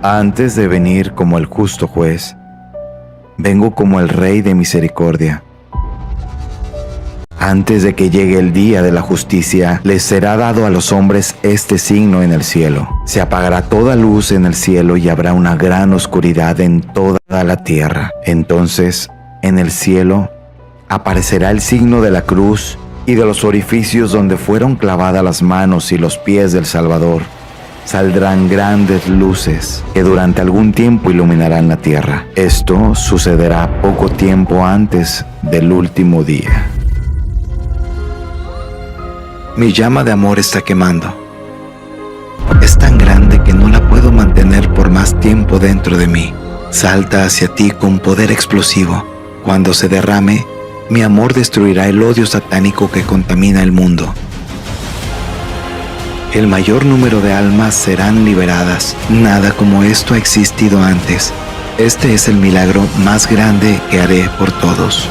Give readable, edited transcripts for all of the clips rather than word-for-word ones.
Antes de venir como el justo juez, vengo como el Rey de misericordia. Antes de que llegue el día de la justicia, les será dado a los hombres este signo en el cielo. Se apagará toda luz en el cielo y habrá una gran oscuridad en toda la tierra. Entonces, en el cielo, aparecerá el signo de la cruz y de los orificios donde fueron clavadas las manos y los pies del Salvador. Saldrán grandes luces que durante algún tiempo iluminarán la tierra. Esto sucederá poco tiempo antes del último día. Mi llama de amor está quemando. Es tan grande que no la puedo mantener por más tiempo dentro de mí. Salta hacia ti con poder explosivo. Cuando se derrame, mi amor destruirá el odio satánico que contamina el mundo. El mayor número de almas serán liberadas. Nada como esto ha existido antes. Este es el milagro más grande que haré por todos.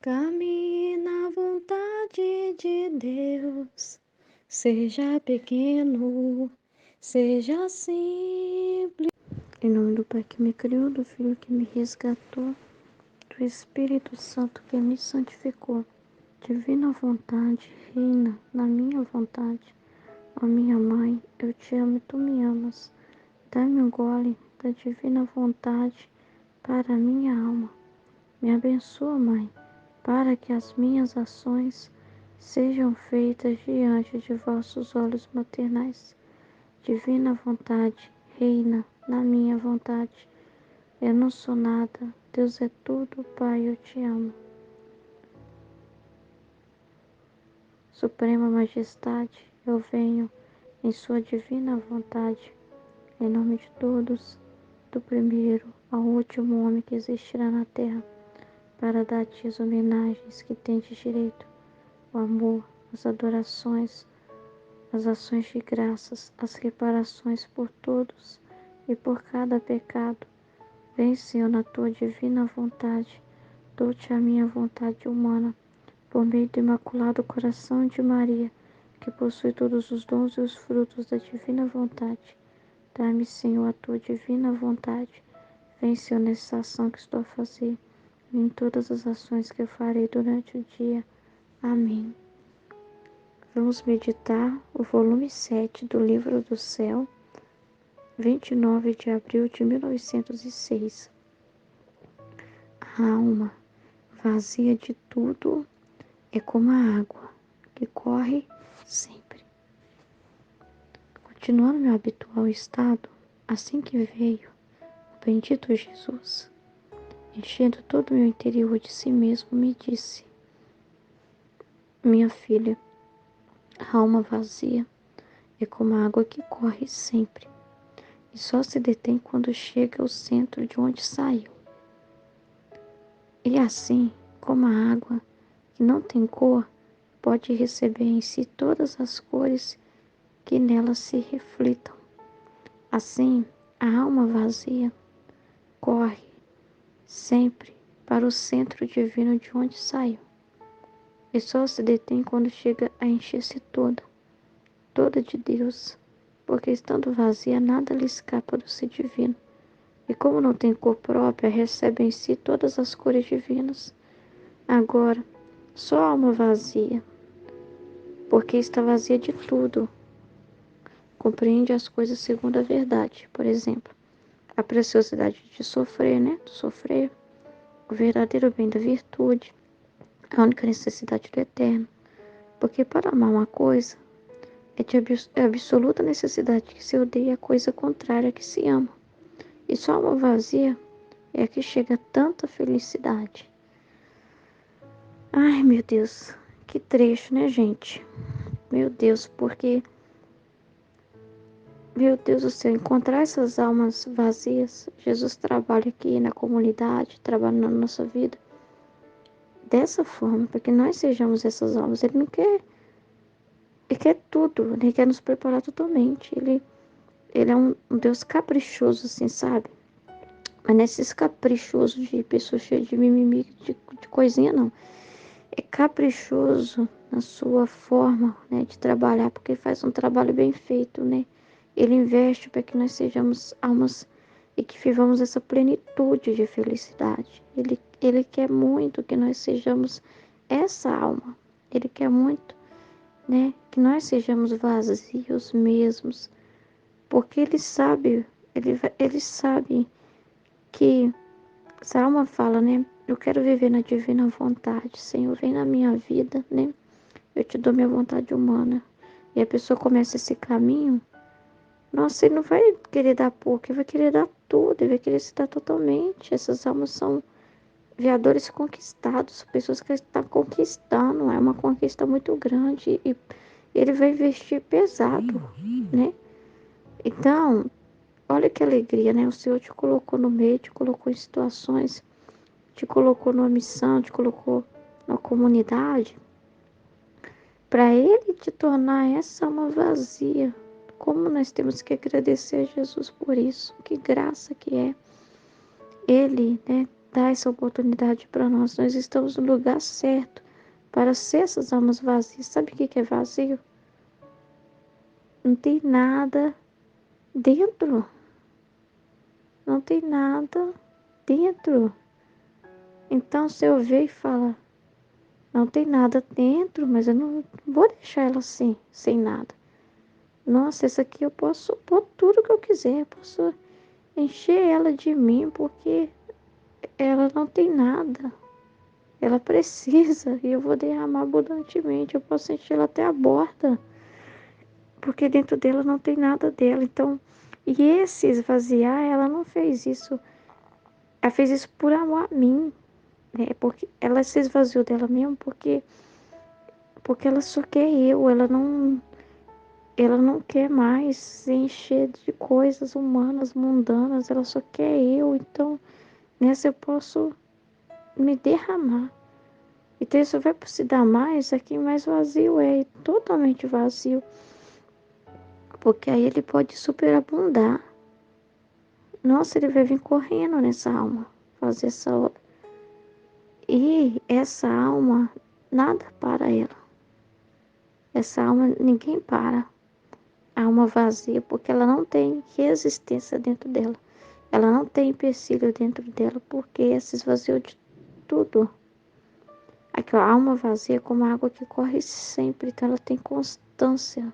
Caminhe na vontade de Deus, seja pequeno, seja simples. Em nome do Pai que me criou, do Filho que me resgatou, do Espírito Santo que me santificou. Divina vontade, reina na minha vontade. Ó minha mãe, eu te amo e tu me amas. Dá-me um gole da divina vontade para a minha alma. Me abençoa, Mãe, para que as minhas ações sejam feitas diante de vossos olhos maternais. Divina vontade, reina na minha vontade. Eu não sou nada, Deus é tudo, Pai, eu te amo. Suprema Majestade, eu venho em sua divina vontade, em nome de todos, do primeiro ao último homem que existirá na terra, para dar-te as homenagens que tendes direito, o amor, as adorações, as ações de graças, as reparações por todos e por cada pecado. Vem, Senhor, na tua divina vontade, dou-te a minha vontade humana, por meio do Imaculado Coração de Maria, que possui todos os dons e os frutos da divina vontade. Dá-me, Senhor, a tua divina vontade. Vem, Senhor, nessa ação que estou a fazer, e em todas as ações que eu farei durante o dia. Amém. Vamos meditar o volume 7 do Livro do Céu, 29 de abril de 1906. A alma, vazia de tudo, é como a água que corre sempre. Continuando meu habitual estado, assim que veio o bendito Jesus, enchendo todo o meu interior de si mesmo, me disse: minha filha, a alma vazia é como a água que corre sempre e só se detém quando chega ao centro de onde saiu. E assim como a água que não tem cor pode receber em si todas as cores que nela se reflitam, assim a alma vazia corre sempre para o centro divino de onde saiu e só se detém quando chega a encher-se toda de Deus, porque estando vazia nada lhe escapa do ser divino, e como não tem cor própria, recebe em si todas as cores divinas. Agora, só a alma vazia, porque está vazia de tudo, compreende as coisas segundo a verdade. Por exemplo, a preciosidade de sofrer, Do sofrer, o verdadeiro bem da virtude, a única necessidade do eterno. Porque para amar uma coisa, é de absoluta necessidade que se odeie a coisa contrária que se ama. E só a alma vazia é a que chega a tanta felicidade. Ai, meu Deus, que trecho, né, gente? Meu Deus, porque, meu Deus do céu, encontrar essas almas vazias, Jesus trabalha aqui na comunidade, trabalha na nossa vida, dessa forma, para que nós sejamos essas almas. Ele quer tudo, Ele quer nos preparar totalmente. Ele é um Deus caprichoso, assim, sabe? Mas não é esses caprichosos de pessoas cheias de mimimi, de coisinha, não. É caprichoso na sua forma, de trabalhar, porque faz um trabalho bem feito, Ele investe para que nós sejamos almas e que vivamos essa plenitude de felicidade. Ele quer muito que nós sejamos essa alma. Ele quer muito, né, que nós sejamos vazios mesmos, porque ele sabe que essa alma fala, né, eu quero viver na divina vontade, Senhor, vem na minha vida, né, eu te dou minha vontade humana. E a pessoa começa esse caminho, nossa, ele não vai querer dar pouco, ele vai querer dar tudo, ele vai querer se dar totalmente. Essas almas são veadores conquistados, pessoas que estão conquistando, é uma conquista muito grande e ele vai investir pesado, né? Então, olha que alegria, né? O Senhor te colocou no meio, te colocou em situações, te colocou numa missão, te colocou na comunidade, para Ele te tornar essa alma vazia. Como nós temos que agradecer a Jesus por isso, que graça que é. Ele, né, dá essa oportunidade para nós. Nós estamos no lugar certo para ser essas almas vazias. Sabe o que é vazio? Não tem nada dentro. Não tem nada dentro. Então, se eu ver e fala, não tem nada dentro, mas eu não vou deixar ela assim, sem nada. Nossa, essa aqui eu posso pôr tudo que eu quiser. Eu posso encher ela de mim, porque ela não tem nada. Ela precisa e eu vou derramar abundantemente. Eu posso encher ela até a borda, porque dentro dela não tem nada dela. Então, e esse esvaziar, ela não fez isso. Ela fez isso por amor a mim, né? Porque ela se esvaziou dela mesmo, porque ela só quer eu. Ela não quer mais se encher de coisas humanas, mundanas. Ela só quer eu. Então, nessa eu posso me derramar. Então isso vai se dar mais aqui, mais vazio é, totalmente vazio. Porque aí ele pode superabundar. Nossa, ele vai vir correndo nessa alma, fazer essa obra. E essa alma, nada para ela. Essa alma, ninguém para. A alma vazia, porque ela não tem resistência dentro dela. Ela não tem empecilho dentro dela, porque se esvaziou de tudo. Aquela alma vazia é como a água que corre sempre, então ela tem constância,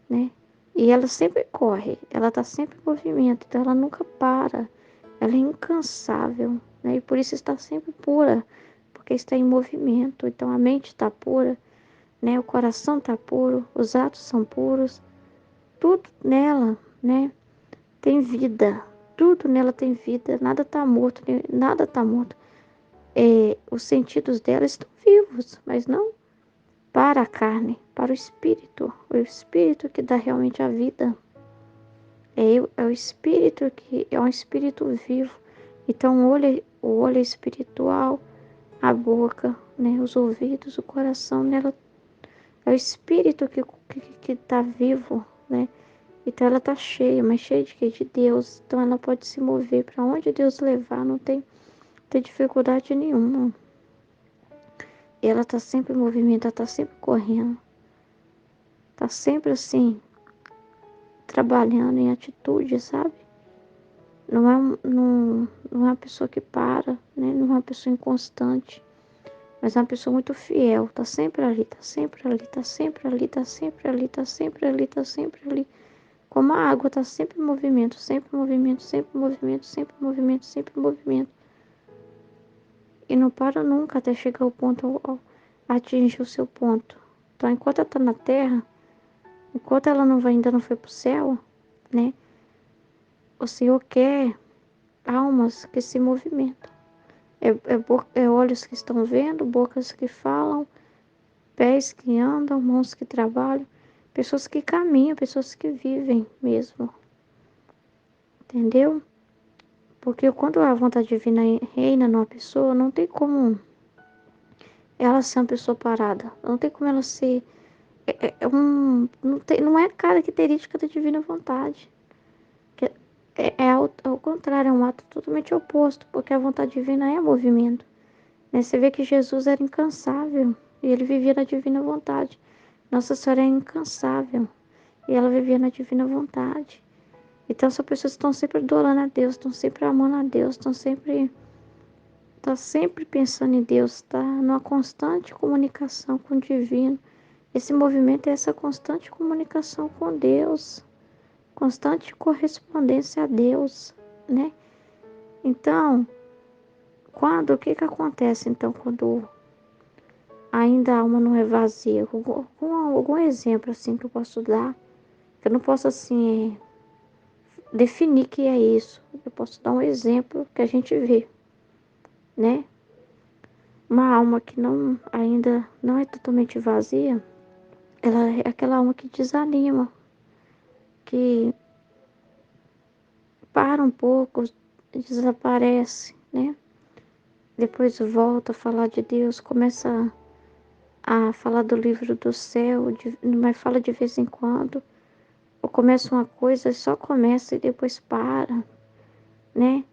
né? E ela sempre corre, ela está sempre em movimento, então ela nunca para, ela é incansável, né? E por isso está sempre pura, porque está em movimento. Então a mente está pura, né? O coração está puro, os atos são puros, tudo nela, né? Tem vida, tudo nela tem vida, nada está morto, nada está morto. Os sentidos dela estão vivos, mas não para a carne, para o espírito que dá realmente a vida. É o espírito que é um espírito vivo. Então o olho é espiritual, a boca, né, os ouvidos, o coração, nela é o espírito que tá vivo, né? Então ela tá cheia, mas cheia de quê? De Deus. Então ela pode se mover para onde Deus levar, não tem dificuldade nenhuma. E ela tá sempre em movimento, ela tá sempre correndo. Tá sempre assim, trabalhando em atitude, sabe? Não é uma pessoa que para, né? Não é uma pessoa inconstante, mas é uma pessoa muito fiel. Tá sempre ali, tá sempre ali, tá sempre ali, tá sempre ali, tá sempre ali, tá sempre ali. Como a água tá sempre em movimento, sempre em movimento, sempre em movimento, sempre em movimento, sempre em movimento. E não para nunca até chegar ao ponto, atingir o seu ponto. Então, enquanto ela tá na terra, enquanto ela ainda não foi pro céu, né? O Senhor quer almas que se movimentam. É olhos que estão vendo, bocas que falam, pés que andam, mãos que trabalham, pessoas que caminham, pessoas que vivem mesmo. Entendeu? Porque quando a vontade divina reina numa pessoa, não tem como ela ser uma pessoa parada. Não tem como ela ser. Não é característica da divina vontade. Ao contrário, é um ato totalmente oposto, porque a vontade divina é movimento. Né? Você vê que Jesus era incansável e ele vivia na divina vontade. Nossa Senhora é incansável e ela vivia na divina vontade. Então, são pessoas que estão sempre adorando a Deus, estão sempre amando a Deus, tá sempre pensando em Deus, tá numa constante comunicação com o divino. Esse movimento é essa constante comunicação com Deus, constante correspondência a Deus, né? Então, o que que acontece então quando ainda a alma não é vazia? Algum exemplo assim que eu posso dar? Eu não posso assim definir que é isso. Eu posso dar um exemplo que a gente vê, né? Uma alma que não ainda não é totalmente vazia, ela é aquela alma que desanima, que para um pouco, desaparece, né? Depois volta a falar de Deus, começa a falar do livro do céu, mas fala de vez em quando, ou começa uma coisa, só começa e depois para, né?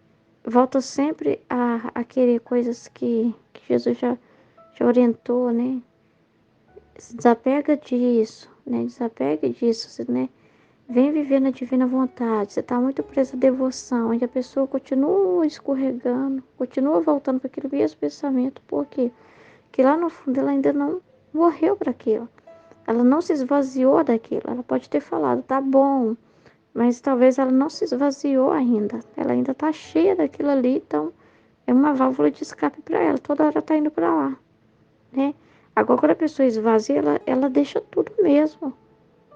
Volta sempre a querer coisas que Jesus já orientou, né? Se desapega disso, né? Desapega disso, né? Vem viver na divina vontade. Você está muito preso à devoção, onde a pessoa continua escorregando, continua voltando para aquele mesmo pensamento. Por quê? Porque lá no fundo ela ainda não morreu para aquilo. Ela não se esvaziou daquilo. Ela pode ter falado, tá bom, mas talvez ela não se esvaziou ainda. Ela ainda está cheia daquilo ali, então é uma válvula de escape para ela. Toda hora está indo para lá, né? Agora, quando a pessoa esvazia, ela deixa tudo mesmo.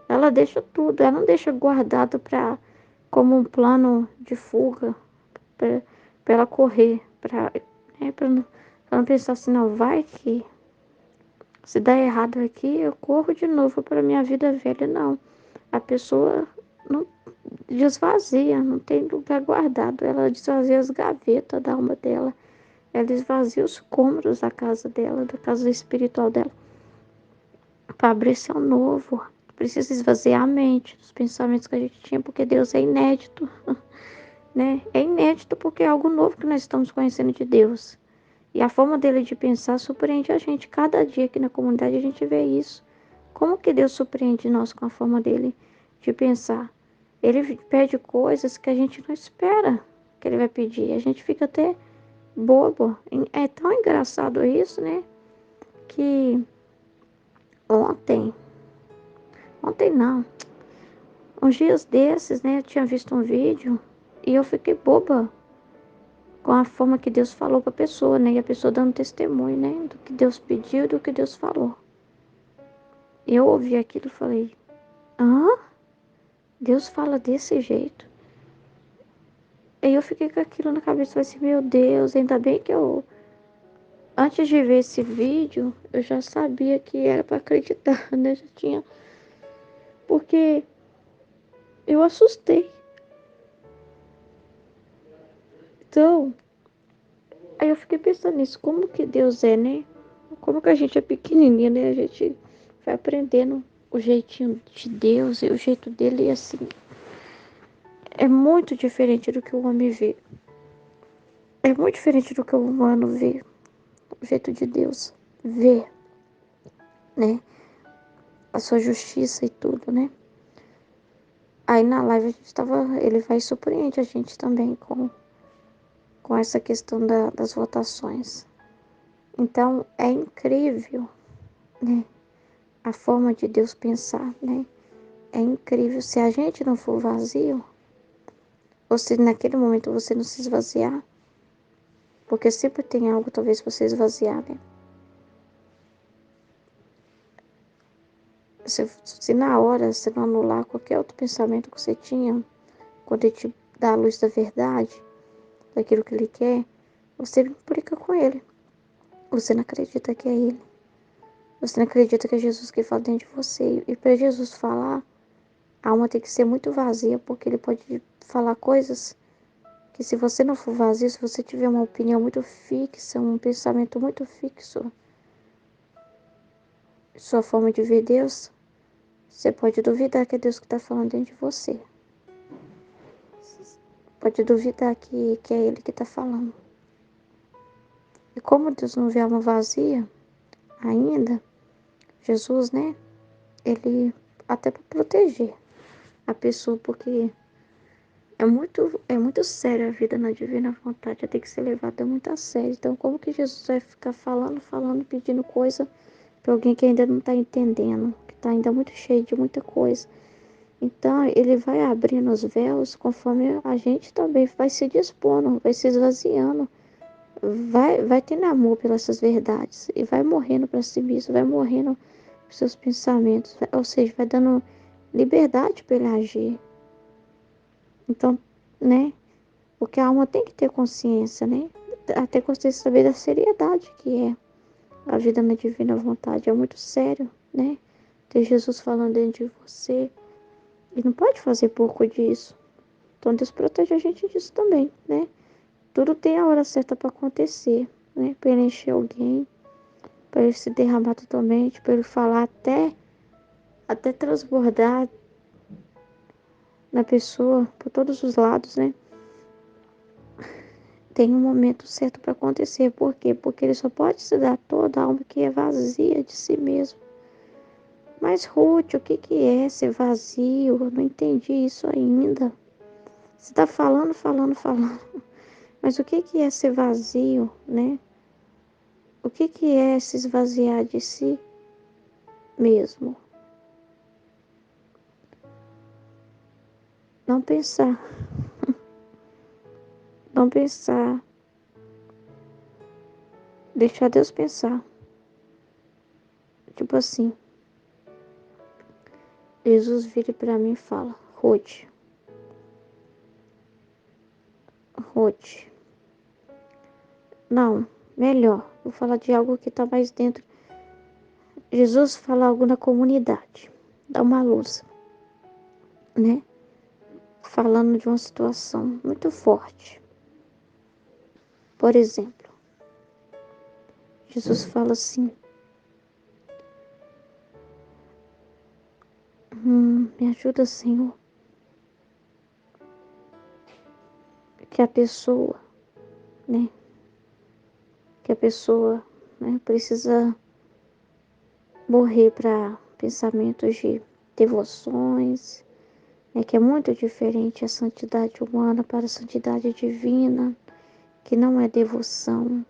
Ela deixa tudo, ela não deixa guardado para como um plano de fuga para ela correr, para não pensar assim, não, vai que se dá errado aqui, eu corro de novo para minha vida velha. Não, a pessoa não desvazia, não tem lugar guardado, ela desvazia as gavetas da alma dela, ela esvazia os cômodos da casa dela, da casa espiritual dela, para abrir ao novo. Precisa esvaziar a mente dos pensamentos que a gente tinha, porque Deus é inédito, né? É inédito porque é algo novo que nós estamos conhecendo de Deus. E a forma dele de pensar surpreende a gente. Cada dia aqui na comunidade a gente vê isso. Como que Deus surpreende nós com a forma dele de pensar? Ele pede coisas que a gente não espera que ele vai pedir. A gente fica até bobo. É tão engraçado isso, né? Que ontem não, uns dias desses, né, eu tinha visto um vídeo e eu fiquei boba com a forma que Deus falou para a pessoa, né? E a pessoa dando testemunho, né, do que Deus pediu e do que Deus falou. Eu ouvi aquilo e falei: hã? Deus fala desse jeito? Aí eu fiquei com aquilo na cabeça, falei assim: meu Deus, ainda bem que antes de ver esse vídeo, eu já sabia que era para acreditar, né? Já tinha, porque eu assustei. Então, aí eu fiquei pensando nisso, como que Deus é, né? Como que a gente é pequenininha, né? A gente vai aprendendo o jeitinho de Deus e o jeito dele, e assim, é muito diferente do que o homem vê. É muito diferente do que o humano vê, o jeito de Deus vê, né? A sua justiça e tudo, né? Aí na live a gente ele vai e surpreende a gente também com essa questão das votações. Então é incrível, né? A forma de Deus pensar, né? É incrível. Se a gente não for vazio, ou se naquele momento você não se esvaziar, porque sempre tem algo talvez pra você esvaziar, né? Se na hora você não anular qualquer outro pensamento que você tinha, quando ele te dá a luz da verdade, daquilo que ele quer, você implica com ele. Você não acredita que é ele. Você não acredita que é Jesus que fala dentro de você. E para Jesus falar, a alma tem que ser muito vazia, porque ele pode falar coisas que, se você não for vazio, se você tiver uma opinião muito fixa, um pensamento muito fixo, sua forma de ver Deus, você pode duvidar que é Deus que está falando dentro de você. Pode duvidar que é Ele que está falando. E como Deus não vê alma vazia ainda, Jesus, né? Ele, até para proteger a pessoa, porque É muito sério a vida na divina vontade, tem que ser levada muito a sério. Então, como que Jesus vai ficar falando, pedindo coisa para alguém que ainda não está entendendo, que está ainda muito cheio de muita coisa? Então, ele vai abrindo os véus conforme a gente também vai se dispondo, vai se esvaziando, vai tendo amor pelas essas verdades e vai morrendo para si mesmo, vai morrendo os seus pensamentos, ou seja, vai dando liberdade para ele agir. Então, né? Porque a alma tem que ter consciência, né? Ter consciência também da seriedade que é a vida na divina vontade. É muito sério, né? Ter Jesus falando dentro de você. E não pode fazer pouco disso. Então Deus protege a gente disso também, né? Tudo tem a hora certa para acontecer, né? Para ele encher alguém, para ele se derramar totalmente, para ele falar até transbordar na pessoa, por todos os lados, né? Tem um momento certo para acontecer. Por quê? Porque ele só pode se dar toda a alma que é vazia de si mesmo. Mas, Ruth, o que é ser vazio? Eu não entendi isso ainda. Você está falando. Mas o que é ser vazio, né? O que é se esvaziar de si mesmo? Não pensar. Não pensar. Deixar Deus pensar. Tipo assim, Jesus vira para mim e fala: Ruth, Ruth. Não, melhor. Vou falar de algo que está mais dentro. Jesus fala algo na comunidade. Dá uma luz, né? Falando de uma situação muito forte. Por exemplo, Jesus fala assim: me ajuda, Senhor, que a pessoa, né? Que a pessoa, né, precisa morrer para pensamentos de devoções, né, que é muito diferente a santidade humana para a santidade divina, que não é devoção,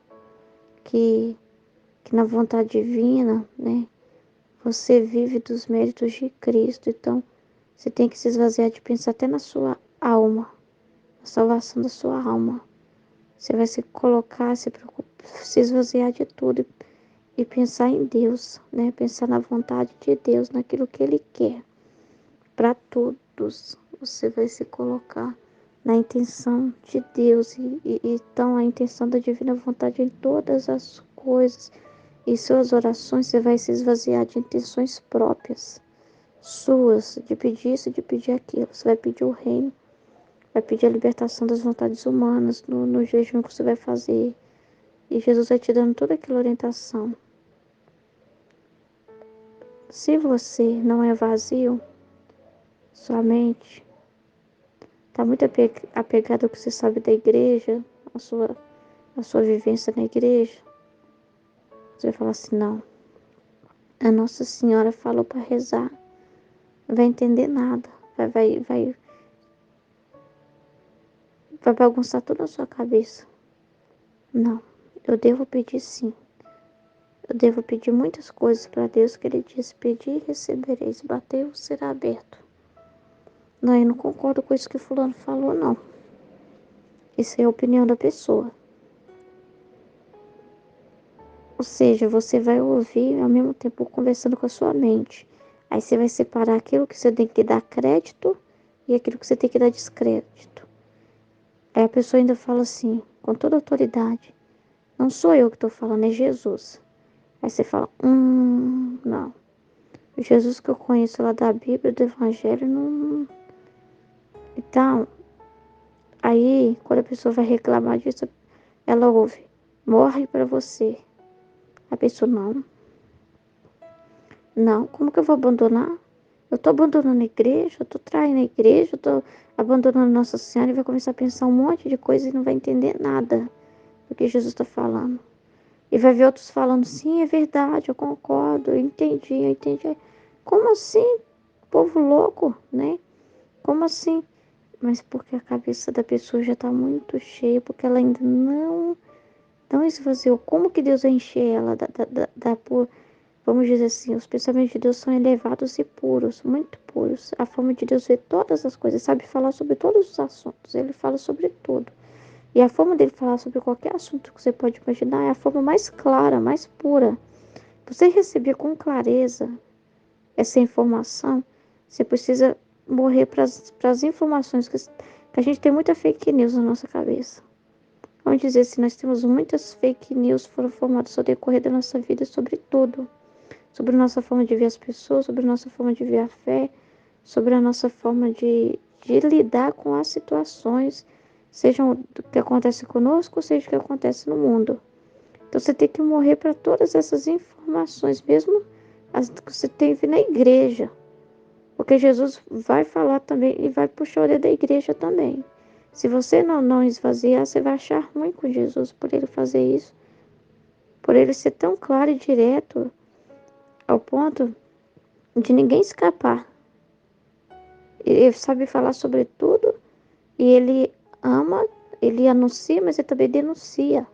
que na vontade divina, né, você vive dos méritos de Cristo. Então, você tem que se esvaziar de pensar até na sua alma, na salvação da sua alma. Você vai se colocar, se preocupar, se esvaziar de tudo e pensar em Deus, né? Pensar na vontade de Deus, naquilo que Ele quer para todos. Você vai se colocar na intenção de Deus e então a intenção da divina vontade em todas as coisas. Em suas orações você vai se esvaziar de intenções próprias, suas, de pedir isso, de pedir aquilo. Você vai pedir o reino, vai pedir a libertação das vontades humanas no jejum que você vai fazer. E Jesus vai te dando toda aquela orientação. Se você não é vazio, sua mente está muito apegada ao que você sabe da igreja, a sua vivência na igreja, você vai falar assim: não, a Nossa Senhora falou para rezar, não vai entender nada, vai bagunçar toda a sua cabeça. Não, eu devo pedir sim. Eu devo pedir muitas coisas para Deus, que Ele diz: pedi e recebereis, batei será aberto. Não, eu não concordo com isso que fulano falou, não. Isso é a opinião da pessoa. Ou seja, você vai ouvir ao mesmo tempo conversando com a sua mente. Aí você vai separar aquilo que você tem que dar crédito e aquilo que você tem que dar descrédito. Aí a pessoa ainda fala assim, com toda autoridade: não sou eu que estou falando, é Jesus. Aí você fala: não. O Jesus que eu conheço lá da Bíblia, do Evangelho, não. Então, aí, quando a pessoa vai reclamar disso, ela ouve: morre para você. A pessoa: não, como que eu vou abandonar? Eu tô abandonando a igreja, eu tô traindo a igreja, eu tô abandonando Nossa Senhora, e vai começar a pensar um monte de coisa e não vai entender nada do que Jesus está falando. E vai ver outros falando: sim, é verdade, eu concordo, eu entendi. Como assim? Povo louco, né? Como assim? mas porque a cabeça da pessoa já está muito cheia, porque ela ainda não esvaziou. Como que Deus vai encher ela vamos dizer assim, os pensamentos de Deus são elevados e puros, muito puros. A forma de Deus vê todas as coisas, sabe falar sobre todos os assuntos. Ele fala sobre tudo. E a forma dele falar sobre qualquer assunto que você pode imaginar é a forma mais clara, mais pura. Você receber com clareza essa informação, você precisa morrer para as informações que a gente tem muita fake news na nossa cabeça. Vamos dizer assim, nós temos muitas fake news que foram formadas ao decorrer da nossa vida sobre tudo. Sobre a nossa forma de ver as pessoas, sobre a nossa forma de ver a fé, sobre a nossa forma de lidar com as situações, sejam o que acontece conosco, seja o que acontece no mundo. Então você tem que morrer para todas essas informações, mesmo as que você teve na igreja. Porque Jesus vai falar também e vai puxar a orelha da igreja também. Se você não esvaziar, você vai achar ruim com Jesus por ele fazer isso. Por ele ser tão claro e direto ao ponto de ninguém escapar. Ele sabe falar sobre tudo e ele ama, ele anuncia, mas ele também denuncia.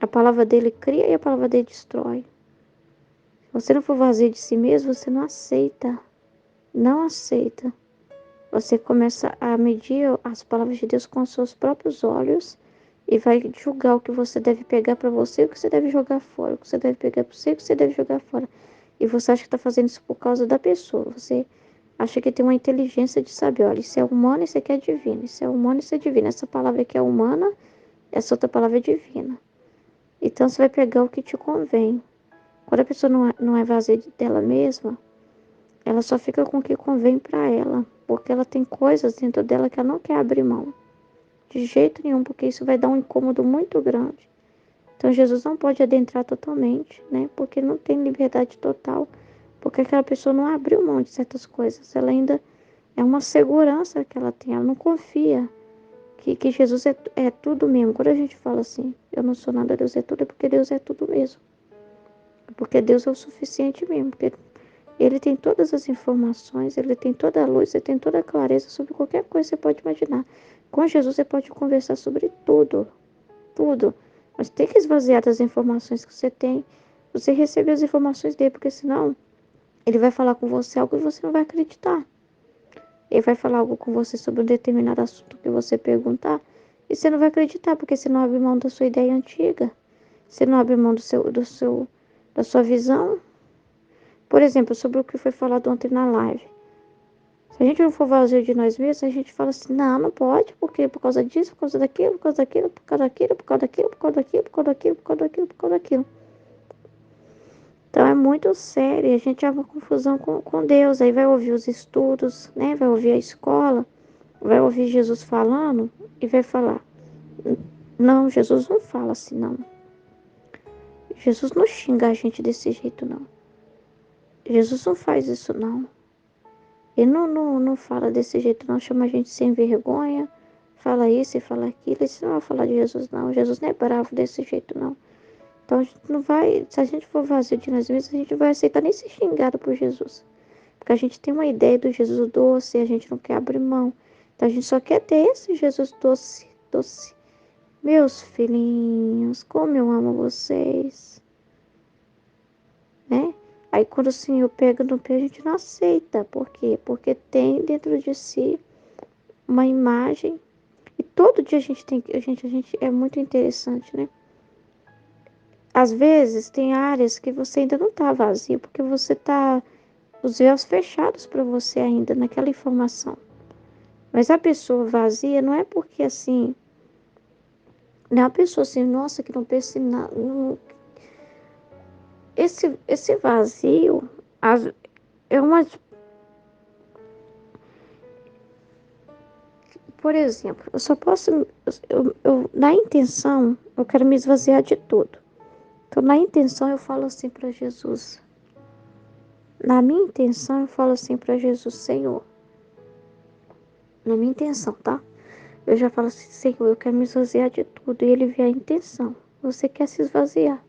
A palavra dele cria e a palavra dele destrói. Se você não for vazio de si mesmo, você não aceita. Não aceita. Você começa a medir as palavras de Deus com os seus próprios olhos e vai julgar o que você deve pegar para você e o que você deve jogar fora. O que você deve pegar para você e o que você deve jogar fora. E você acha que está fazendo isso por causa da pessoa. Você acha que tem uma inteligência de saber, olha, isso é humano, isso aqui é divino. Isso é humano, isso é divino. Essa palavra aqui é humana, essa outra palavra é divina. Então você vai pegar o que te convém. Quando a pessoa não é vazia dela mesma, ela só fica com o que convém para ela, porque ela tem coisas dentro dela que ela não quer abrir mão. De jeito nenhum, porque isso vai dar um incômodo muito grande. Então Jesus não pode adentrar totalmente, né? Porque não tem liberdade total, porque aquela pessoa não abriu mão de certas coisas. Ela ainda é uma segurança que ela tem, ela não confia que Jesus é tudo mesmo. Quando a gente fala assim, eu não sou nada, Deus é tudo, é porque Deus é tudo mesmo. Porque Deus é o suficiente mesmo, porque ele tem todas as informações, ele tem toda a luz, ele tem toda a clareza sobre qualquer coisa que você pode imaginar. Com Jesus você pode conversar sobre tudo, tudo. Mas tem que esvaziar das informações que você tem. Você receber as informações dele, porque senão ele vai falar com você algo que você não vai acreditar. Ele vai falar algo com você sobre um determinado assunto que você perguntar e você não vai acreditar, porque você não abre mão da sua ideia antiga. Você não abre mão da sua visão. Por exemplo, sobre o que foi falado ontem na live. Se a gente não for vazio de nós mesmos, a gente fala assim, não pode, porque por causa disso, por causa daquilo, por causa daquilo, por causa daquilo, por causa daquilo, por causa daquilo, por causa daquilo, por causa daquilo, por causa daquilo. Então é muito sério, a gente é uma confusão com Deus. Aí vai ouvir os estudos, né? Vai ouvir a escola, vai ouvir Jesus falando e vai falar, não, Jesus não fala assim, não. Jesus não xinga a gente desse jeito, não. Jesus não faz isso, não. Ele não fala desse jeito, não. Chama a gente sem vergonha. Fala isso e fala aquilo. Isso não vai falar de Jesus, não. Jesus não é bravo desse jeito, não. Então a gente não vai. Se a gente for vazio de nós mesmos, a gente não vai aceitar nem ser xingado por Jesus. Porque a gente tem uma ideia do Jesus doce e a gente não quer abrir mão. Então a gente só quer ter esse Jesus doce, doce. Meus filhinhos, como eu amo vocês. Né? Aí quando o Senhor pega no pé, a gente não aceita. Por quê? Porque tem dentro de si uma imagem. E todo dia a gente tem a gente é muito interessante, né? Às vezes tem áreas que você ainda não tá vazio, porque você tá os véus fechados para você ainda naquela informação. Mas a pessoa vazia não é porque assim, não é a pessoa assim, nossa, que não pensa em nada. Esse vazio é uma. Por exemplo, eu só posso. Na intenção, eu quero me esvaziar de tudo. Então, na intenção, eu falo assim para Jesus. Na minha intenção, eu falo assim para Jesus, Senhor. Na minha intenção, tá? Eu já falo assim, Senhor, eu quero me esvaziar de tudo. E ele vê a intenção. Você quer se esvaziar.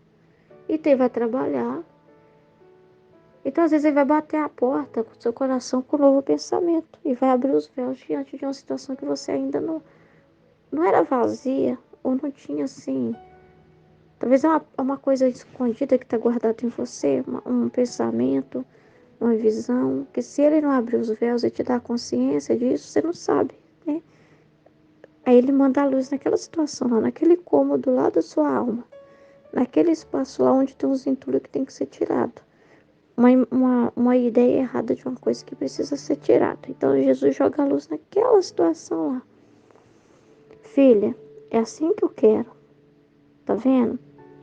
E tu vai trabalhar. Então, às vezes, ele vai bater a porta com o seu coração com um novo pensamento e vai abrir os véus diante de uma situação que você ainda não era vazia ou não tinha, assim. Talvez é uma coisa escondida que está guardada em você, um pensamento, uma visão, que se ele não abrir os véus e te dar consciência disso, você não sabe, né? Aí ele manda a luz naquela situação lá, naquele cômodo lá da sua alma, naquele espaço lá onde tem uns entulhos que tem que ser tirado. Uma ideia errada de uma coisa que precisa ser tirada. Então Jesus joga a luz naquela situação lá. Filha, é assim que eu quero. Tá vendo?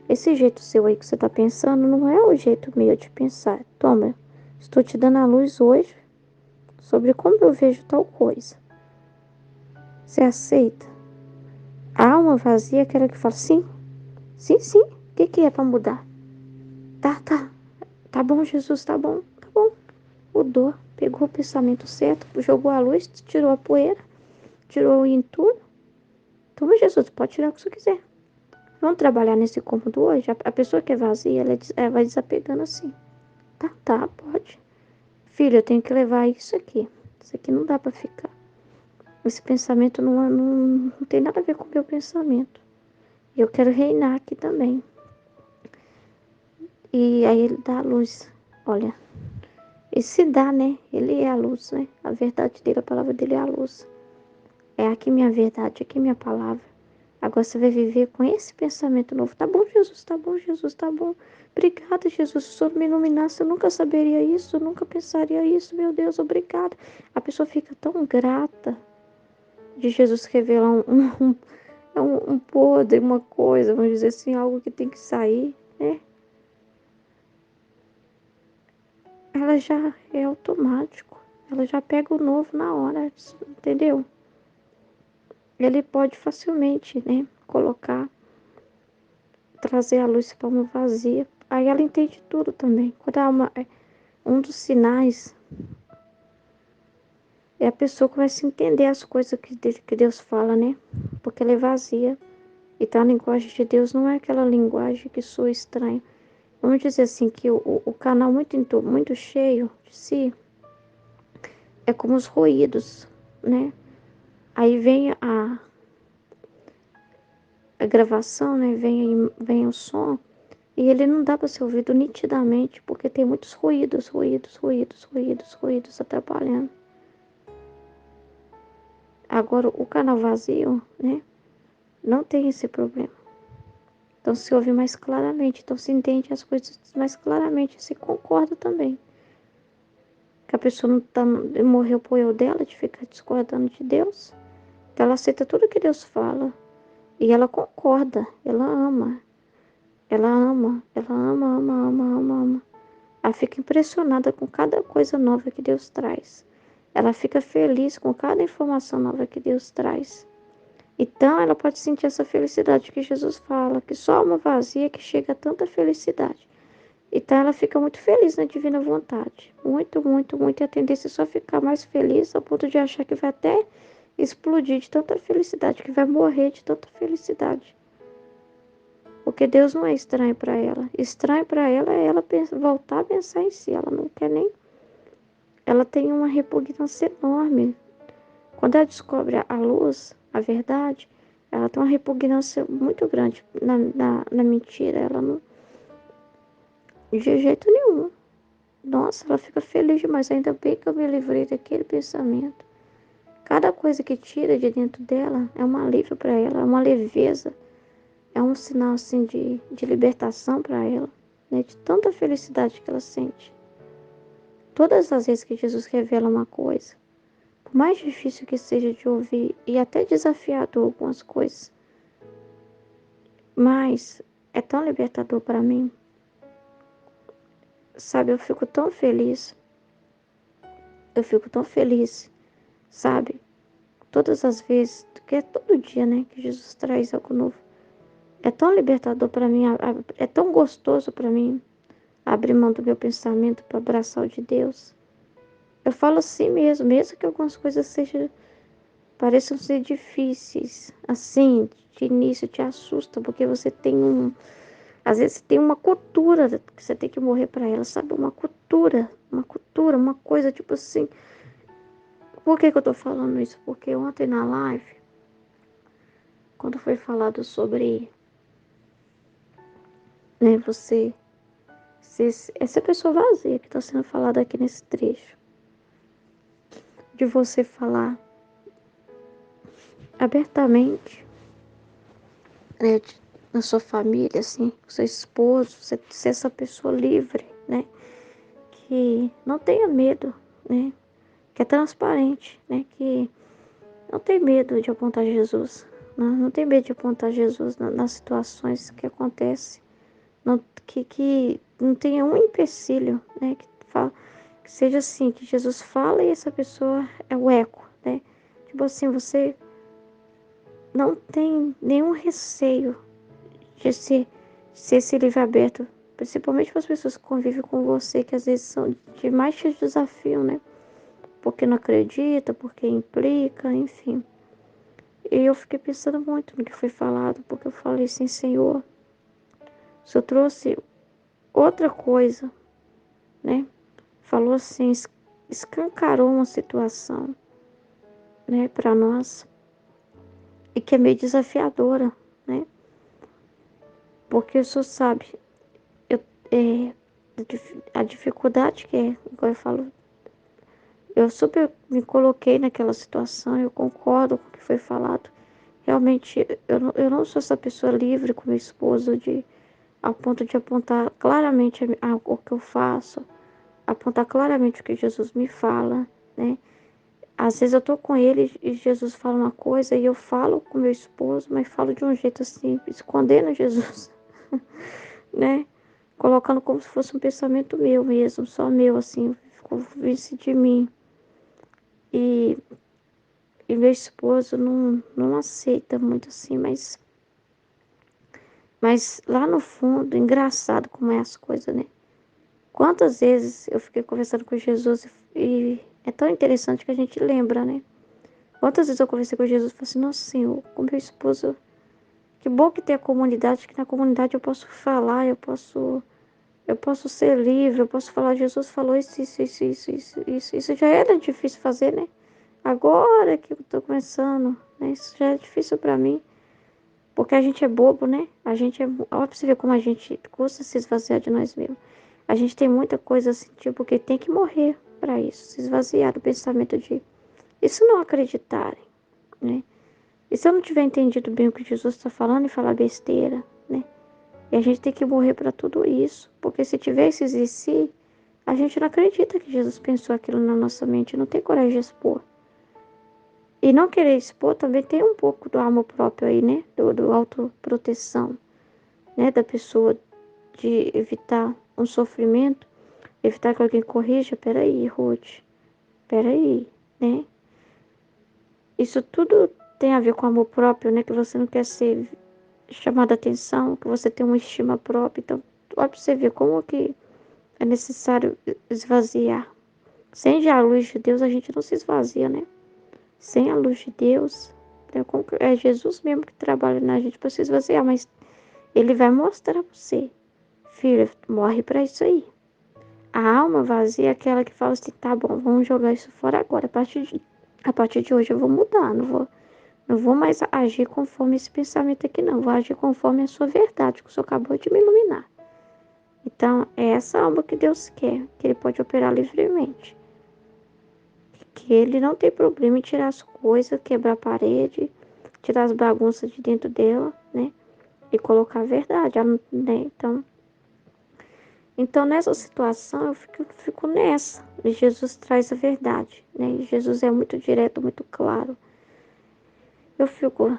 Esse jeito seu aí que você tá pensando não é o jeito meu de pensar. Toma, estou te dando a luz hoje sobre como eu vejo tal coisa. Você aceita? A alma vazia é aquela que fala sim, sim, sim. O que é para mudar? Tá, tá. Tá bom, Jesus, tá bom, tá bom. Mudou, pegou o pensamento certo, jogou a luz, tirou a poeira, tirou o entulho. Toma, Jesus, pode tirar o que você quiser. Vamos trabalhar nesse cômodo hoje? A pessoa que é vazia, ela vai desapegando assim. Tá, tá, pode. Filho, eu tenho que levar isso aqui. Isso aqui não dá para ficar. Esse pensamento não tem nada a ver com o meu pensamento. E eu quero reinar aqui também. E aí ele dá a luz. Olha, e se dá, né? Ele é a luz, né? A verdade dele, a palavra dele é a luz. É aqui minha verdade, aqui minha palavra. Agora você vai viver com esse pensamento novo. Tá bom, Jesus, tá bom, Jesus, tá bom. Obrigada, Jesus. Se o Senhor me iluminasse, eu nunca saberia isso, eu nunca pensaria isso. Meu Deus, obrigada. A pessoa fica tão grata de Jesus revelar um podre, uma coisa, vamos dizer assim, algo que tem que sair, né? Ela já é automático. Ela já pega o novo na hora, entendeu? Ele pode facilmente, né, trazer a luz para uma vazia. Aí ela entende tudo também. Quando um dos sinais é a pessoa começa a entender as coisas que Deus fala, né? Porque ela é vazia. Então a linguagem de Deus não é aquela linguagem que soa estranha. Vamos dizer assim, que o canal muito cheio de si é como os ruídos, né? Aí vem a gravação, né? Vem o som, e ele não dá para ser ouvido nitidamente, porque tem muitos ruídos atrapalhando. Agora, o canal vazio, né? Não tem esse problema. Então se ouve mais claramente, então se entende as coisas mais claramente, se concorda também. Que a pessoa não tá, morreu por eu dela de ficar discordando de Deus. Então ela aceita tudo que Deus fala. E ela concorda, ela ama. Ela ama, ama. Ela fica impressionada com cada coisa nova que Deus traz. Ela fica feliz com cada informação nova que Deus traz. Então ela pode sentir essa felicidade que Jesus fala, que só alma vazia que chega a tanta felicidade. Então ela fica muito feliz na divina vontade. Muito. E a tendência é só ficar mais feliz ao ponto de achar que vai até explodir de tanta felicidade, que vai morrer de tanta felicidade. Porque Deus não é estranho para ela. Estranho para ela é ela voltar a pensar em si. Ela não quer nem. Ela tem uma repugnância enorme. Quando ela descobre a luz, a verdade, ela tem uma repugnância muito grande na mentira. Ela não. De jeito nenhum. Nossa, ela fica feliz demais. Ainda bem que eu me livrei daquele pensamento. Cada coisa que tira de dentro dela é um alívio para ela, é uma leveza. É um sinal assim de libertação para ela, né? De tanta felicidade que ela sente. Todas as vezes que Jesus revela uma coisa, por mais difícil que seja de ouvir e até desafiador algumas coisas, mas é tão libertador para mim. Sabe, eu fico tão feliz, sabe? Todas as vezes, que é todo dia, né, que Jesus traz algo novo. É tão libertador para mim, é tão gostoso para mim abrir mão do meu pensamento para abraçar o de Deus. Eu falo assim mesmo que algumas coisas pareçam ser difíceis, assim, de início te assusta, porque você tem às vezes tem uma cultura que você tem que morrer para ela, sabe? Uma cultura uma coisa tipo assim. Por que eu tô falando isso? Porque ontem na live, quando foi falado sobre, né, essa pessoa vazia que está sendo falada aqui nesse trecho, de você falar abertamente, né, na sua família, assim, com seu esposo, você ser essa pessoa livre, né, que não tenha medo, né, que é transparente, né, que não tem medo de apontar Jesus, não tem medo de apontar Jesus nas situações que acontecem, que não tenha um empecilho, né, que seja assim, que Jesus fala e essa pessoa é o eco, né, tipo assim, você não tem nenhum receio de ser esse livro aberto, principalmente para as pessoas que convivem com você, que às vezes são de mais te desafiam, né? Porque não acredita, porque implica, enfim. E eu fiquei pensando muito no que foi falado, porque eu falei assim, Senhor, o Senhor trouxe outra coisa, né? Falou assim, escancarou uma situação, né, para nós, e que é meio desafiadora, né? Porque o Senhor sabe, eu, é, a dificuldade que é, igual eu falo, eu super me coloquei naquela situação, eu concordo com o que foi falado. Realmente, eu não sou essa pessoa livre com meu esposo ao ponto de apontar claramente o que eu faço, apontar claramente o que Jesus me fala, né? Às vezes eu tô com ele e Jesus fala uma coisa e eu falo com meu esposo, mas falo de um jeito assim, escondendo Jesus, né? Colocando como se fosse um pensamento meu mesmo, só meu, assim, ficou vice de mim. E, e meu esposo não aceita muito assim, mas lá no fundo, engraçado como é as coisas, né? Quantas vezes eu fiquei conversando com Jesus e é tão interessante que a gente lembra, né? Quantas vezes eu conversei com Jesus e falei assim, nossa Senhor, com meu esposo, que bom que tem a comunidade, que na comunidade eu posso falar, eu posso ser livre, eu posso falar, Jesus falou isso já era difícil fazer, né? Agora que eu tô começando, né? Isso já é difícil para mim, porque a gente é bobo, né? Olha pra você ver como a gente custa se esvaziar de nós mesmos. A gente tem muita coisa assim, tipo, que tem que morrer para isso, se esvaziar do pensamento de, e se não acreditarem, né? E se eu não tiver entendido bem o que Jesus está falando e falar besteira, né? E a gente tem que morrer para tudo isso, porque se tiver esses e se, a gente não acredita que Jesus pensou aquilo na nossa mente, não tem coragem de expor. E não querer expor também tem um pouco do amor próprio aí, né? Do autoproteção, né? Da pessoa de evitar um sofrimento, evitar que alguém corrija. Peraí, Ruth, peraí, né? Isso tudo tem a ver com amor próprio, né? Que você não quer ser chamada atenção, que você tem uma estima própria. Então, olha pra você ver como que é necessário esvaziar. Sem já a luz de Deus, a gente não se esvazia, né? Sem a luz de Deus, é Jesus mesmo que trabalha na gente para se esvaziar, mas Ele vai mostrar para você, filha, morre para isso aí. A alma vazia é aquela que fala assim, tá bom, vamos jogar isso fora agora. A partir de hoje eu vou mudar, não vou mais agir conforme esse pensamento aqui, não. Vou agir conforme a sua verdade, que o Senhor acabou de me iluminar. Então, é essa alma que Deus quer, que Ele pode operar livremente. Que Ele não tem problema em tirar as coisas, quebrar a parede, tirar as bagunças de dentro dela, né? E colocar a verdade, né? Então nessa situação, eu fico nessa. E Jesus traz a verdade, né? E Jesus é muito direto, muito claro. Eu fico,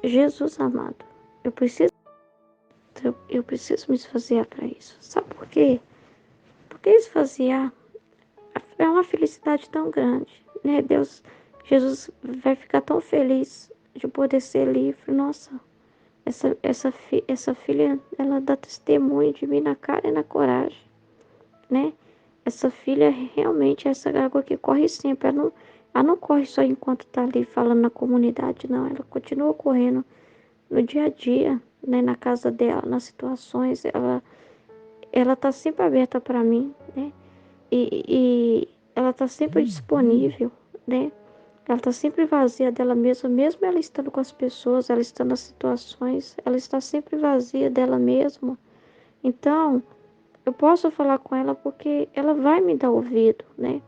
Jesus amado, eu preciso, eu preciso me esvaziar para isso. Sabe por quê? Porque esvaziar é uma felicidade tão grande, né? Jesus vai ficar tão feliz de poder ser livre. Nossa, essa filha, ela dá testemunho de mim na cara e na coragem, né? Essa filha realmente é essa água que corre sempre. Ela não corre só enquanto está ali falando na comunidade, não. Ela continua correndo no dia a dia, né? Na casa dela, nas situações. Ela tá sempre aberta para mim, e ela está sempre disponível, né? Ela está sempre vazia dela mesma, mesmo ela estando com as pessoas, ela estando nas situações, ela está sempre vazia dela mesma. Então, eu posso falar com ela porque ela vai me dar ouvido, né?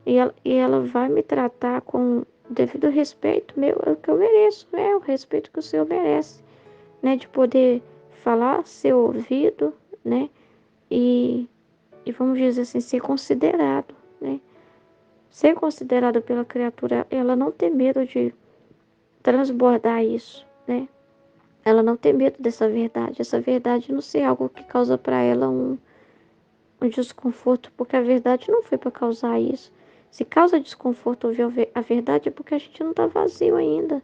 E ela vai me tratar com devido respeito meu, é o que eu mereço, é o respeito que o Senhor merece, né? De poder falar, ser ouvido, né? E, e vamos dizer assim, ser considerado, né? Ser considerado pela criatura, ela não tem medo de transbordar isso, né? Ela não tem medo dessa verdade. Essa verdade não ser algo que causa para ela um desconforto, porque a verdade não foi para causar isso. Se causa desconforto ouvir a verdade, é porque a gente não está vazio ainda.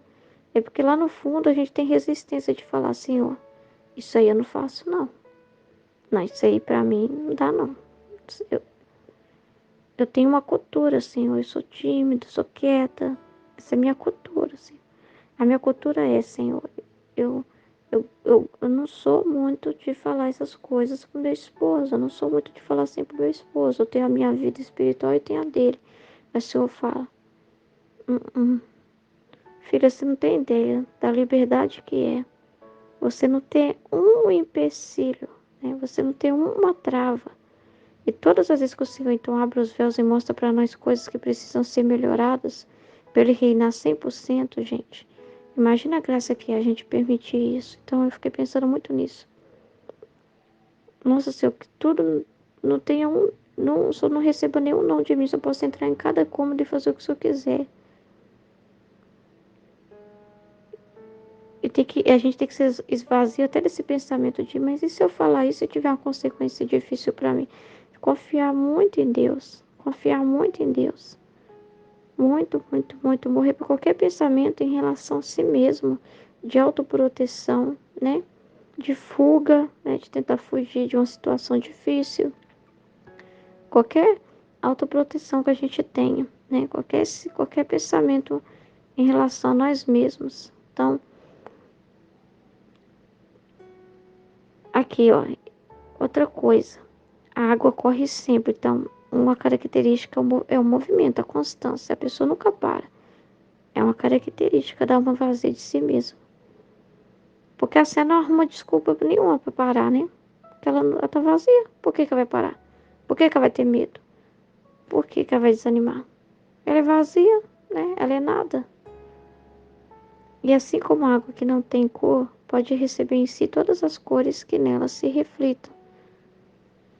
É porque lá no fundo a gente tem resistência de falar, Senhor, isso aí eu não faço, não. Não, isso aí para mim não dá, não. Eu, eu tenho uma cultura, Senhor, eu sou tímida, sou quieta. Essa é a minha cultura, Senhor. A minha cultura é, Senhor, eu, eu não sou muito de falar essas coisas pro meu esposo. Eu não sou muito de falar assim pro meu esposo. Eu tenho a minha vida espiritual e tenho a dele. Mas o Senhor fala, "Uh-uh. Filha, você não tem ideia da liberdade que é. Você não tem um empecilho, né? Você não tem uma trava. E todas as vezes que o Senhor então abre os véus e mostra para nós coisas que precisam ser melhoradas, para Ele reinar 100%, gente. Imagina a graça que é a gente permitir isso. Então eu fiquei pensando muito nisso. Nossa Senhor, que tudo não tenha não, só não receba nenhum não de mim, só posso entrar em cada cômodo e fazer o que o Senhor quiser. A gente tem que se esvaziar até desse pensamento de, mas e se eu falar isso e tiver uma consequência difícil para mim? Confiar muito em Deus. Confiar muito em Deus. Muito, muito, muito. Morrer por qualquer pensamento em relação a si mesmo, de autoproteção, né? De fuga, né? De tentar fugir de uma situação difícil. Qualquer autoproteção que a gente tenha, né? Qualquer pensamento em relação a nós mesmos. Então, aqui, ó, outra coisa. A água corre sempre, então, uma característica é o movimento, a constância. A pessoa nunca para. É uma característica da alma vazia de si mesma. Porque assim ela não arruma desculpa nenhuma para parar, né? Porque ela tá vazia. Por que ela vai parar? Por que ela vai ter medo? Por que ela vai desanimar? Ela é vazia, né? Ela é nada. E assim como a água que não tem cor, pode receber em si todas as cores que nela se reflitam.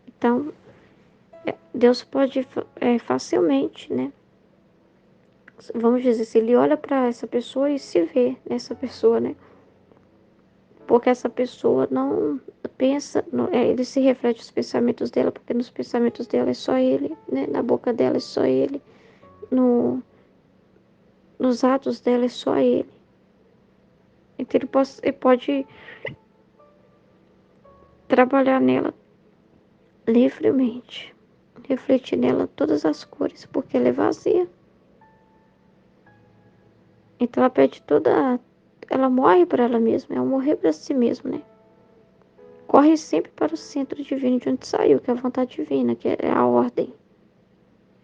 Então, Deus pode facilmente, né? Vamos dizer, se ele olha para essa pessoa e se vê nessa pessoa, né? Porque essa pessoa não pensa, ele se reflete os pensamentos dela, porque nos pensamentos dela é só ele, né? Na boca dela é só ele, no, nos atos dela é só ele. Então ele pode trabalhar nela livremente, refletir nela todas as cores, porque ela é vazia. Então ela perde ela morre para ela mesma, é o morrer para si mesma, né? Corre sempre para o centro divino de onde saiu, que é a vontade divina, que é a ordem.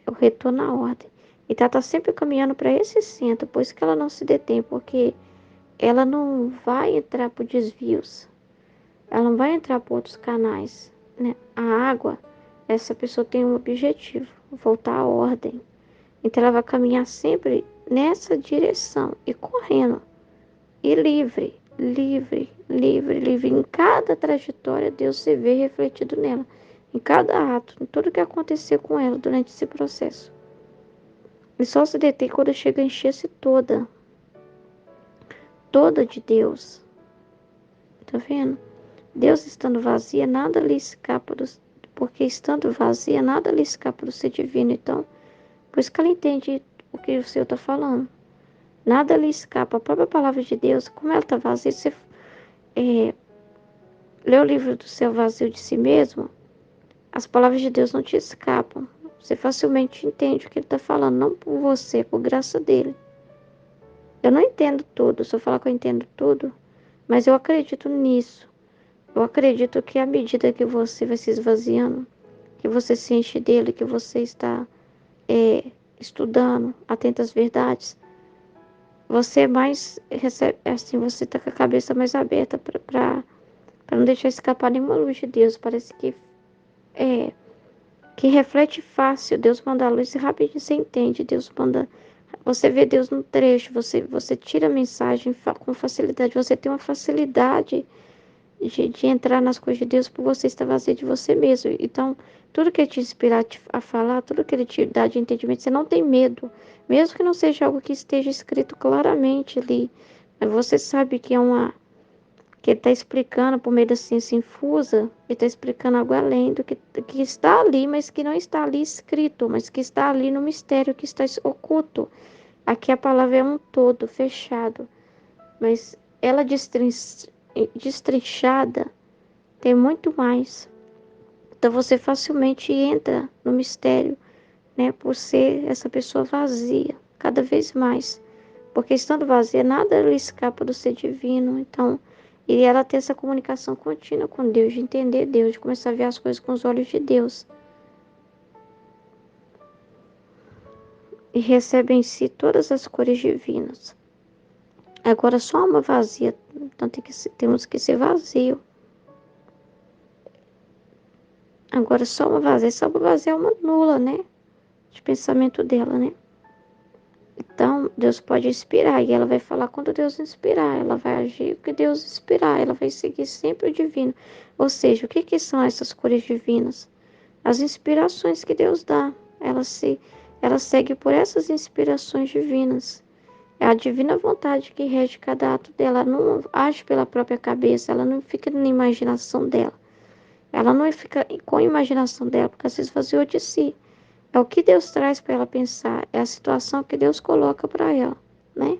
É o retorno à ordem. Então ela está sempre caminhando para esse centro, por isso que ela não se detém, porque ela não vai entrar por desvios, ela não vai entrar por outros canais, né? A água, essa pessoa tem um objetivo, voltar à ordem. Então ela vai caminhar sempre nessa direção e correndo, e livre, livre, livre, livre. Em cada trajetória, Deus se vê refletido nela, em cada ato, em tudo que aconteceu com ela durante esse processo. E só se detém quando chega a encher-se toda de Deus. Tá vendo? Deus estando vazia, nada lhe escapa porque estando vazia, nada lhe escapa do ser divino. Então, por isso que ela entende o que o Senhor está falando. Nada lhe escapa. A própria palavra de Deus, como ela está vazia, você lê o livro do Céu Vazio de Si Mesmo, as palavras de Deus não te escapam. Você facilmente entende o que ele está falando, não por você, por graça dele. Eu não entendo tudo, se eu falar que eu entendo tudo, mas eu acredito nisso. Eu acredito que à medida que você vai se esvaziando, que você se enche dele, que você está estudando, atento às verdades, você mais recebe, assim, você está com a cabeça mais aberta para não deixar escapar nenhuma luz de Deus. Parece que reflete fácil. Deus manda a luz e rapidinho você entende. Deus manda. Você vê Deus no trecho, você tira a mensagem com facilidade. Você tem uma facilidade de entrar nas coisas de Deus por você estar vazio de você mesmo. Então, tudo que Ele te inspirar a falar, tudo que Ele te dá de entendimento, você não tem medo. Mesmo que não seja algo que esteja escrito claramente ali. Mas você sabe que que Ele está explicando por meio da ciência infusa, Ele está explicando algo além do que está ali, mas que não está ali escrito, mas que está ali no mistério que está oculto. Aqui a palavra é um todo, fechado, mas ela destrinchada tem muito mais. Então você facilmente entra no mistério, né, por ser essa pessoa vazia, cada vez mais. Porque estando vazia, nada lhe escapa do ser divino. Então, e ela ter essa comunicação contínua com Deus, de entender Deus, de começar a ver as coisas com os olhos de Deus. E recebe em si todas as cores divinas. Agora, só alma vazia, então temos que ser vazio. Agora, só alma vazia é uma nula, né? De pensamento dela, né? Então, Deus pode inspirar, e ela vai falar quando Deus inspirar, ela vai agir o que Deus inspirar, ela vai seguir sempre o divino. Ou seja, o que são essas cores divinas? As inspirações que Deus dá. Ela segue por essas inspirações divinas. É a divina vontade que rege cada ato dela. Ela não age pela própria cabeça, ela não fica na imaginação dela. Ela não fica com a imaginação dela, porque às vezes vaziou de si. É o que Deus traz para ela pensar, é a situação que Deus coloca para ela, né?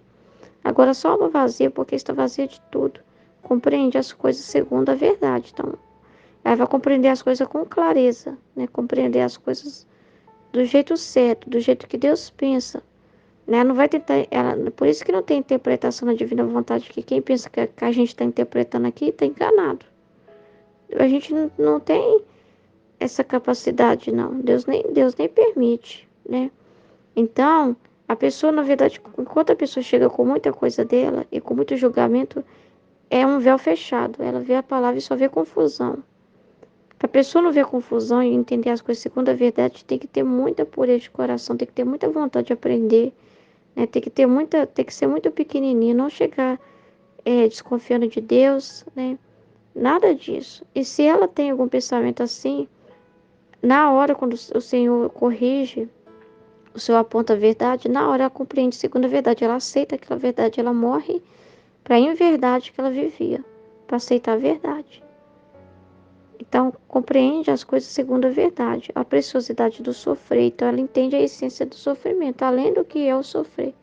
Agora, só alma vazia, porque está vazia de tudo, compreende as coisas segundo a verdade. Então, ela vai compreender as coisas com clareza, né? Compreender as coisas do jeito certo, do jeito que Deus pensa, né? Não vai tentar, por isso que não tem interpretação na divina vontade, que quem pensa que a gente está interpretando aqui está enganado. A gente não tem essa capacidade, não. Deus nem permite, né? Então, a pessoa, na verdade, enquanto a pessoa chega com muita coisa dela e com muito julgamento, é um véu fechado. Ela vê a palavra e só vê confusão. Para a pessoa não ver confusão e entender as coisas segundo a verdade, tem que ter muita pureza de coração, tem que ter muita vontade de aprender, né? Tem que ser muito pequenininho, não chegar desconfiando de Deus, né? Nada disso. E se ela tem algum pensamento assim, na hora, quando o Senhor corrige, o Senhor aponta a verdade, na hora ela compreende segundo a verdade, ela aceita aquela verdade, ela morre para a inverdade que ela vivia, para aceitar a verdade. Então, compreende as coisas segundo a verdade, a preciosidade do sofrer. Então, ela entende a essência do sofrimento, além do que é o sofrer.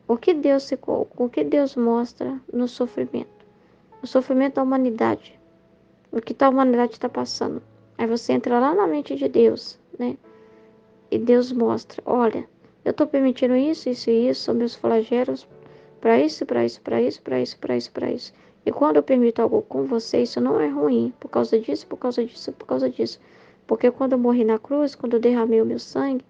O que Deus mostra no sofrimento? O sofrimento da humanidade. O que a humanidade está passando. Aí você entra lá na mente de Deus, né? E Deus mostra, olha, eu estou permitindo isso, isso e isso, são meus flagelos, para isso, para isso, para isso, para isso, para isso, para isso. E quando eu permito algo com você, isso não é ruim, por causa disso, por causa disso, por causa disso. Porque quando eu morri na cruz, quando eu derramei o meu sangue,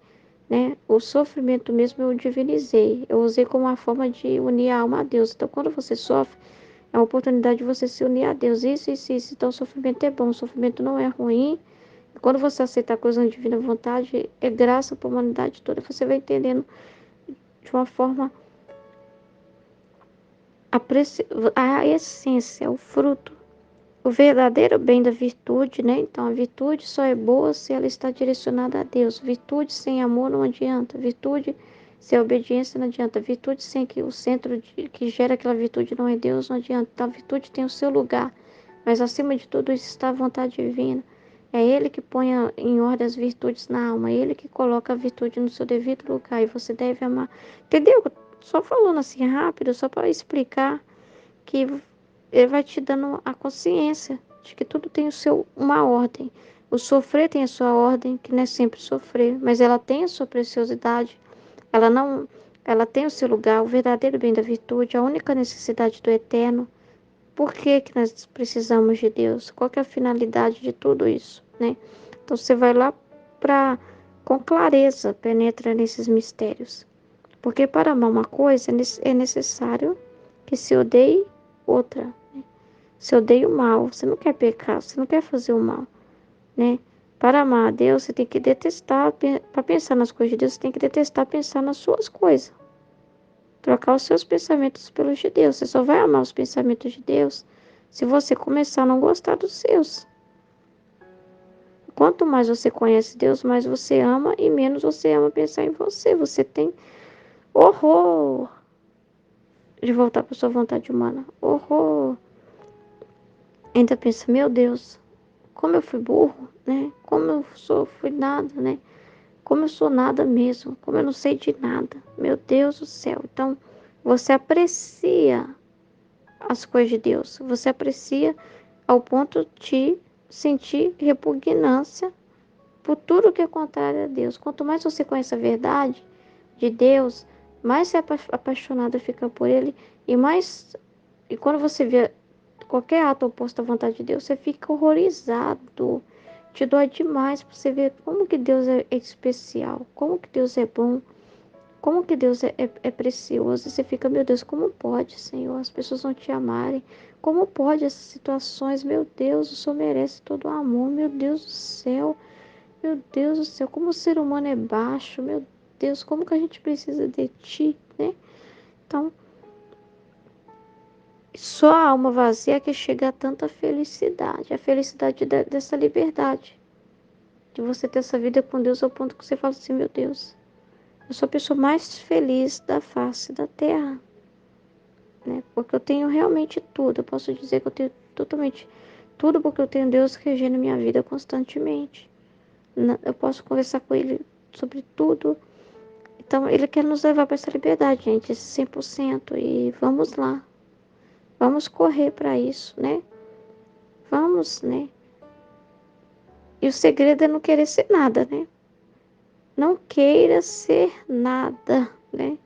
né, o sofrimento mesmo eu divinizei. Eu usei como uma forma de unir a alma a Deus. Então, quando você sofre, é uma oportunidade de você se unir a Deus. Isso. Então, o sofrimento é bom, o sofrimento não é ruim. Quando você aceita a coisa na divina vontade, é graça para a humanidade toda. Você vai entendendo de uma forma a essência, o fruto, o verdadeiro bem da virtude, né? Então, a virtude só é boa se ela está direcionada a Deus. Virtude sem amor não adianta. Virtude sem obediência não adianta. Virtude sem que o centro que gera aquela virtude não é Deus, não adianta. Então, a virtude tem o seu lugar. Mas, acima de tudo isso, está a vontade divina. É Ele que põe em ordem as virtudes na alma. É Ele que coloca a virtude no seu devido lugar. E você deve amar. Entendeu? Só falando assim rápido, só para explicar que Ele vai te dando a consciência de que tudo tem uma ordem. O sofrer tem a sua ordem, que não é sempre sofrer, mas ela tem a sua preciosidade. Ela não, ela tem o seu lugar, o verdadeiro bem da virtude, a única necessidade do eterno. Por que que nós precisamos de Deus? Qual que é a finalidade de tudo isso, né? Então você vai lá com clareza, penetra nesses mistérios. Porque para amar uma coisa é necessário que se odeie outra. Né? Se odeia o mal, você não quer pecar, você não quer fazer o mal, né? Para amar a Deus, você tem que detestar, para pensar nas coisas de Deus, você tem que detestar pensar nas suas coisas. Trocar os seus pensamentos pelos de Deus. Você só vai amar os pensamentos de Deus se você começar a não gostar dos seus. Quanto mais você conhece Deus, mais você ama e menos você ama pensar em você. Você tem horror de voltar para sua vontade humana. Horror. Ainda pensa, meu Deus, como eu fui burro, né? Como eu fui nada, né? Como eu sou nada mesmo, como eu não sei de nada. Meu Deus do céu. Então, você aprecia as coisas de Deus. Você aprecia ao ponto de sentir repugnância por tudo que é contrário a Deus. Quanto mais você conhece a verdade de Deus, mais você é apaixonado fica por Ele e quando você vê qualquer ato oposto à vontade de Deus, você fica horrorizado. Te dói demais para você ver como que Deus é especial, como que Deus é bom, como que Deus é precioso. E você fica, meu Deus, como pode, Senhor, as pessoas não te amarem? Como pode essas situações? Meu Deus, o Senhor merece todo o amor. Meu Deus do céu, meu Deus do céu, como o ser humano é baixo. Meu Deus, como que a gente precisa de Ti, né? Então, só a alma vazia que chega a tanta felicidade, a felicidade dessa liberdade, de você ter essa vida com Deus ao ponto que você fala assim, meu Deus, eu sou a pessoa mais feliz da face da terra, né? Porque eu tenho realmente tudo, eu posso dizer que eu tenho totalmente tudo porque eu tenho Deus regendo minha vida constantemente. Eu posso conversar com Ele sobre tudo. Então, Ele quer nos levar para essa liberdade, gente, esse 100%, e vamos lá. Vamos correr para isso, né? Vamos, né? E o segredo é não querer ser nada, né? Não queira ser nada, né?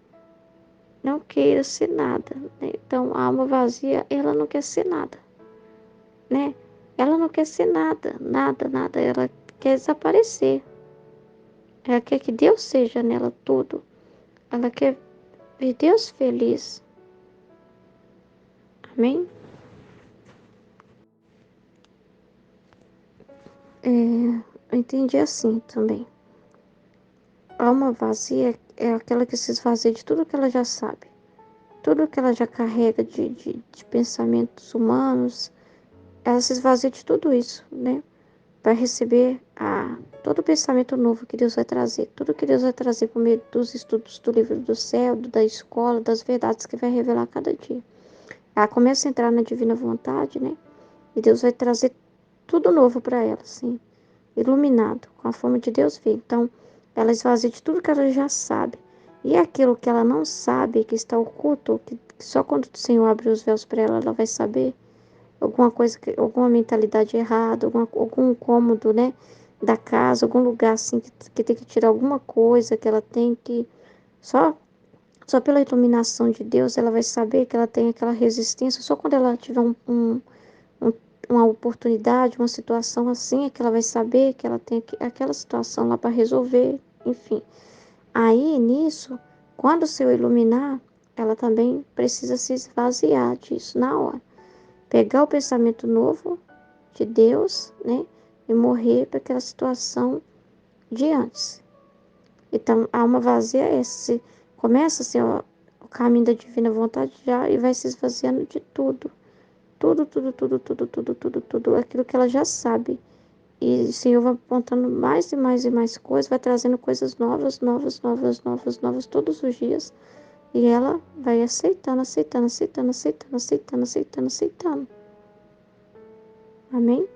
Não queira ser nada, né? Então, a alma vazia, ela não quer ser nada, né? Ela não quer ser nada, nada, nada. Ela quer desaparecer. Ela quer que Deus seja nela tudo. Ela quer ver Deus feliz. Amém? Eu entendi assim também. A alma vazia é aquela que se esvazia de tudo que ela já sabe. Tudo que ela já carrega de pensamentos humanos, ela se esvazia de tudo isso, né? Para receber todo o pensamento novo que Deus vai trazer. Tudo que Deus vai trazer por meio dos estudos do livro do céu, da escola, das verdades que vai revelar a cada dia. Ela começa a entrar na divina vontade, né? E Deus vai trazer tudo novo para ela, assim, iluminado, com a forma de Deus ver. Então, ela esvazia de tudo que ela já sabe. E aquilo que ela não sabe, que está oculto, que só quando o Senhor abre os véus para ela, ela vai saber alguma coisa, alguma mentalidade errada, algum incômodo, né, da casa, algum lugar assim que tem que tirar alguma coisa, que ela tem que só só pela iluminação de Deus ela vai saber que ela tem aquela resistência. Só quando ela tiver um, uma oportunidade, uma situação assim, é que ela vai saber que ela tem aquela situação lá para resolver, enfim. Aí, nisso, quando o Senhor iluminar, ela também precisa se esvaziar disso na hora. Pegar o pensamento novo de Deus, né? E morrer para aquela situação de antes. Então, a alma vazia é essa. Se começa assim, ó, o caminho da divina vontade já e vai se esvaziando de tudo. Tudo, tudo, tudo, tudo, tudo, tudo, tudo. Aquilo que ela já sabe. E o Senhor vai apontando mais e mais e mais coisas, vai trazendo coisas novas, novas, novas, novas, novas todos os dias. E ela vai aceitando, aceitando, aceitando, aceitando, aceitando, aceitando, aceitando. Amém?